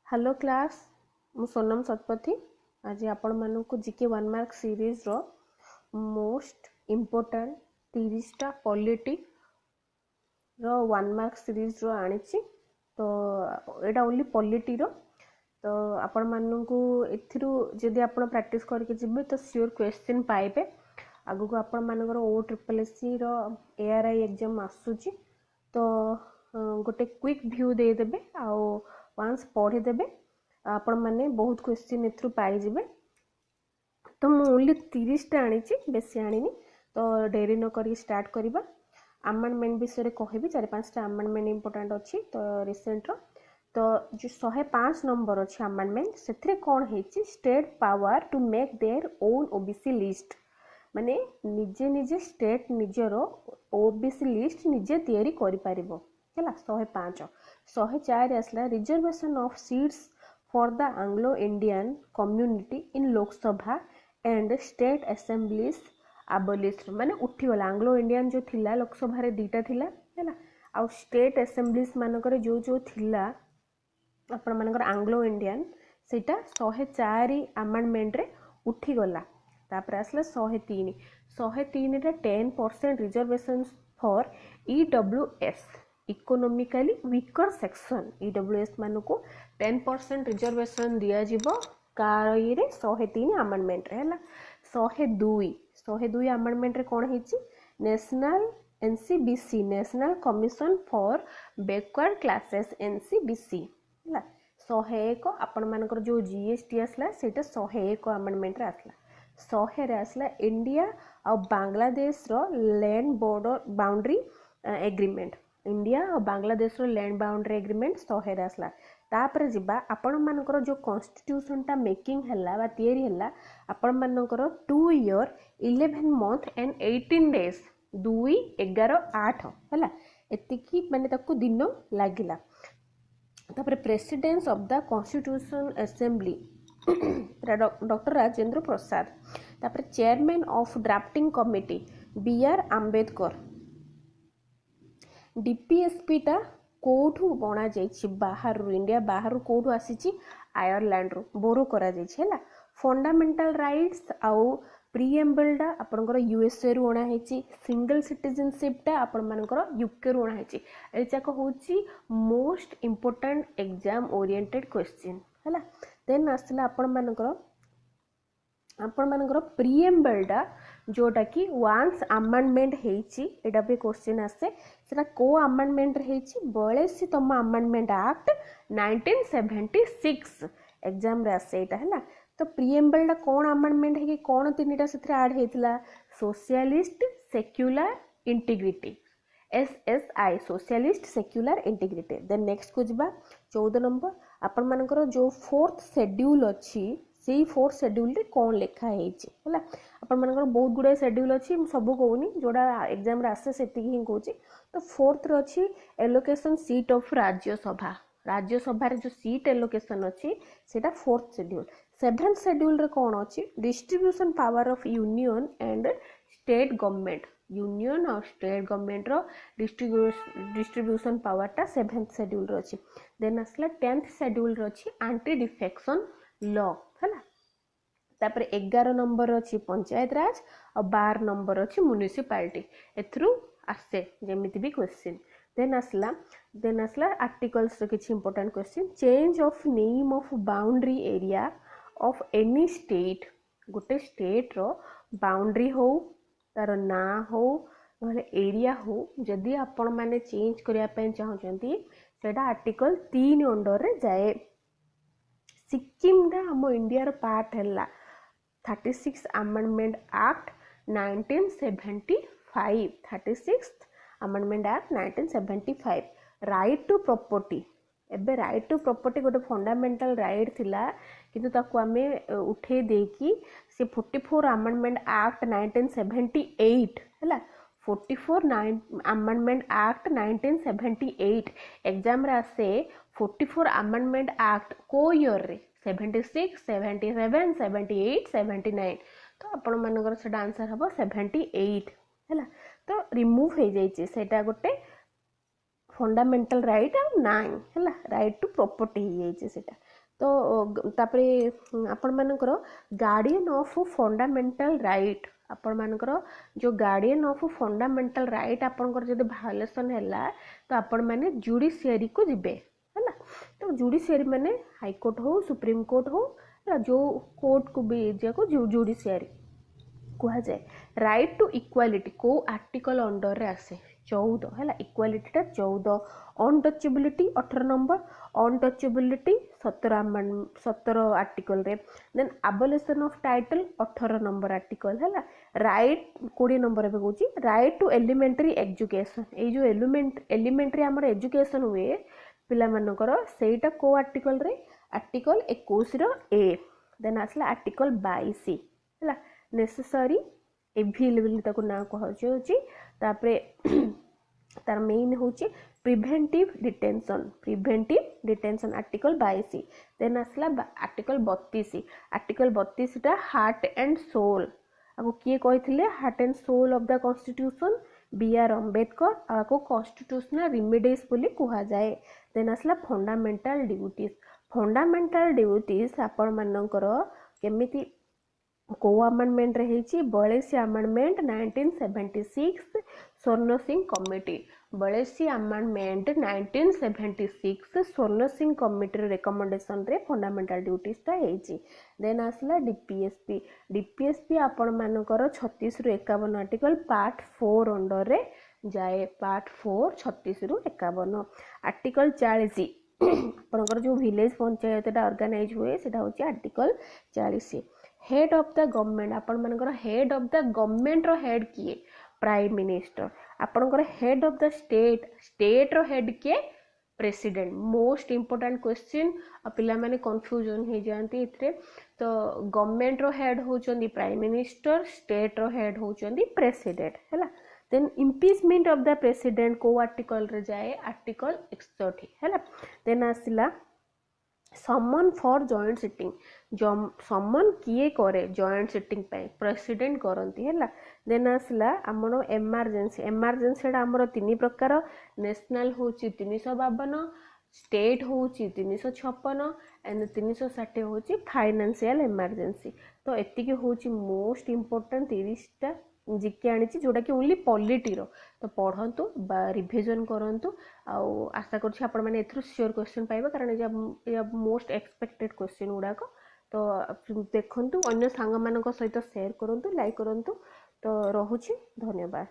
Hello class मु सोनम शतपथी आज आपण मानक जीके 1 मार्क सीरीज रो मोस्ट इम्पोर्टेंट 30टा पॉलिटी रो 1 मार्क सीरीज रो आनी तो एटा ओनली पॉलिटी रो तो आपण मानक एथिरु जदि आपण प्रैक्टिस करके जिबे तो श्योर क्वेश्चन पाइबे आगु को आपण मानकर OSSC रो ARI एग्जाम आसुची तो गोटे क्विक व्यू दे देबे आ वंस पढ़ी देबे आपण माने बहुत क्वेश्चन एथरु पाई जिबे तो मु ओनली 30टा आनी बेसी आनीनी तो डेरी न करी स्टार्ट करिबा अमेंडमेंट विषय कहबी 4-5टा अमेंडमेंट इंपोर्टेंट अछि तो रिसेंट रो तो जो 105 नंबर अछि अमेंडमेंट सेथरे कोन हेछि state power to make their own OBC list माने निजे निजे स्टेट निजरो ओबीसी लिस्ट निजे तयारी करि पारिबो हला 105 104 आसला reservation of seats for the Anglo Indian community in Lok Sabha and state assemblies abolish माने उठी गला एंग्लो इंडियन जो थिला लोकसभा रे दीटा थिला हला आ स्टेट असेंबलीज मानकर जो जो थिला आपण मानकर एंग्लो इंडियन सेटा 104 अमेंडमेंट रे उठी गला तापर आसला 103 रे 10% reservation for EWS economically weaker section EWS मानको 10% रिजर्वेशन दिया जिवो कारी रे 103 अमेंडमेंट रे हला 102 अमेंडमेंट रे कोन हेची national NCBC national commission for backward classes NCBC हला 101 आपण मानकर जो जीएसटी आसला सेटा 101 अमेंडमेंट रे आसला 100 रे आसला इंडिया और बांग्लादेश रो land border boundary agreement India और बांग्लादेश रो लैंड बाउंड्री एग्रीमेंट 100 रे आसला तापर जिबा आपण मानकर जो कॉन्स्टिट्यूशन टा मेकिंग हल्ला बा तयारी हल्ला आपण मानकर 2 ईयर 11 मंथ एंड 18 डेज 2 11 8 हला एतिकी माने ताको दिन लागिला तापर president of the constitution assembly doctor Rajendra Prasad तापर chairman of drafting committee BR Ambedkar DPSP टा कोठू बना जाइछि बाहर इंडिया बाहर कोठू आसीछि आयरलैंड रो बोरो करा जाइछि हला फंडामेंटल राइट्स आउ प्रीएम्बल टा आपनकर यूएसए रो ओना हेछि सिंगल सिटीजनशिप टा आपन मानकर यूके रो ओना हेछि ए जाक होछि most important exam oriented question हला देन आसला आपण मानकर प्रीएम्बल टा जोटा कि वंस अमेंडमेंट हेछि एटा पे क्वेश्चन आसे सेटा को अमेंडमेंट हेछि 82तम अमेंडमेंट एक्ट 1976 एग्जाम रे आसे एटा हला तो प्रीएम्बल टा कोन अमेंडमेंट है कि कोन तीनटा सेथरे ऐड हेतिला socialist secular integrity SSI socialist secular integrity then next को जिबा 14 नंबर आपण मानकर जो 4th शेड्यूल अछि सेई 4th शेड्यूल रे कोन लेखा हेछि हला आपण मानकर बहुत गुडा शेड्यूल अछि सब कहूनी जोडा एग्जाम रे आसे सेति ही कहूची तो 4th रे अछि एलोकेशन सीट ऑफ राज्यसभा रे जो सीट एलोकेशन अछि सेटा 4th शेड्यूल 7th शेड्यूल रे कोन अछि distribution power of union and state government union और स्टेट गवर्नमेंट रो डिस्ट्रीब्यूशन पावर टा 7th शेड्यूल रो अछि देन असला 10th शेड्यूल रो अछि एंटी डिफेक्शन लॉ हला तापर 11 नंबर अछि पंचायत राज और 12 नंबर अछि म्युनिसिपैलिटी एथरु आसे जेमिति भी क्वेश्चन देन असला आर्टिकल्स रो किछि important question change of name of boundary area of any state गोटे स्टेट रो बाउंड्री हो तार ना हो नले एरिया हो जदि आपण माने चेंज करिया पे चाहउचंती सेटा आर्टिकल 3 अंडर रे जाए सिक्किम दा हम इंडिया रो पार्ट हल्ला 36 amendment act 1975 36th amendment act 1975 right to property एबे राइट टू प्रॉपर्टी गोटे फंडामेंटल राइट थिला किंतु ताको हमें उठे देकी से 44 अमेंडमेंट एक्ट 1978 हला 44 अमेंडमेंट एक्ट 1978 एग्जाम रे आसे 44 अमेंडमेंट एक्ट को ईयर रे 76 77 78 79 तो आपण मानकर सेटा आंसर हबो 78 हला तो रिमूव हे जाइछि सेटा गोटे फंडामेंटल राइट आ नाइन है राइट टू प्रॉपर्टी हो तो तापरे आपण मानकर गार्डियन ऑफ फंडामेंटल राइट आपण मानकर जो गार्डियन ऑफ फंडामेंटल राइट आपनकर जदि भायोलेशन हैला तो आपण माने जुडिशियरी को जिबे है तो जुडिशियरी माने हाई कोर्ट हो सुप्रीम कोर्ट हो जो कोर्ट को भी जो जुडिशियरी कहा जाए राइट टू इक्वालिटी को आर्टिकल अंडर रे आसे 14 है equality 14 untouchability 18 number untouchability 17 article रे then abolition of title 18 number article है राइट 20 नंबर पे कहूँ राइट टू एलिमेंटरी एजुकेशन ये जो एलिमेंटरी आमर एजुकेशन हुए पिला मानकर सेटा को आर्टिकल रे आर्टिकल 21 रो ए देन आसला आर्टिकल 22 है नेसेसरी एवेलेबिलिटी ना कहुची तापरे तार मेन होची प्रिवेंटिव डिटेंशन आर्टिकल 22 देन आसला आर्टिकल 32 टा हार्ट एंड सोल आपको किए कही heart and soul of the constitution B R. Ambedkar आपको कॉन्स्टिट्यूशनल रिमेडीज बोली कहा जाए देन आसला फंडामेंटल ड्यूटीज आपण मानकर केमिति को अमेंडमेंट रही 82 अमेंडमेंट 1976 स्वर्ण सिंह कमिटी 82 अमेंडमेंट 1976 स्वर्ण सिंह कमिटी रिकमेंडेशन रे फंडामेंटल ड्यूटीज टा हेची देन आसला डीपीएसपी आपण मानकर 36 रु 51 आर्टिकल पार्ट 4 अंडर रे जाए पार्ट 4 36 रु 51 आर्टिकल 40 आपनकर जो विलेज पंचायत टा ऑर्गेनाइज हुए सेटा होची article 40 head of the government आपण मानकर हेड ऑफ द गवर्नमेंट रो हेड किए प्राइम मिनिस्टर आपनकर हेड ऑफ द स्टेट रो हेड किए प्रेसिडेंट मोस्ट इंपोर्टेंट क्वेश्चन पिला माने कंफ्यूजन हो जाती इतरे तो गवर्नमेंट रो हेड होचंदी प्राइम मिनिस्टर स्टेट रो हेड होचंदी प्रेसिडेंट हैला then impeachment of the president को आर्टिकल रे जाए आर्टिकल 61 हैला देन आसिला समन फॉर जॉइंट सिटिंग समन किए करे जॉइंट सिटिंग पे प्रेसिडेंट करंती हैला देन आसला हमरो इमरजेंसी हमरो तीन प्रकार नेशनल होची 352 स्टेट होची 356 एंड 360 होची फाइनेंशियल इमरजेंसी तो एतिकी होची मोस्ट इंपोर्टेंट 30 टा जिके आनी जोटा कि ओनली पॉलिटी रो तो पढ़ंतु बा रिविजन करंतु आउ आशा करछि आपण माने एथरो श्योर क्वेश्चन पाइबा कारण ये मोस्ट एक्सपेक्टेड क्वेश्चन गुडाक तो देखंतु अन्य सांग मानक सहित शेयर करंतु लाइक करंतु तो रहुछि धन्यवाद।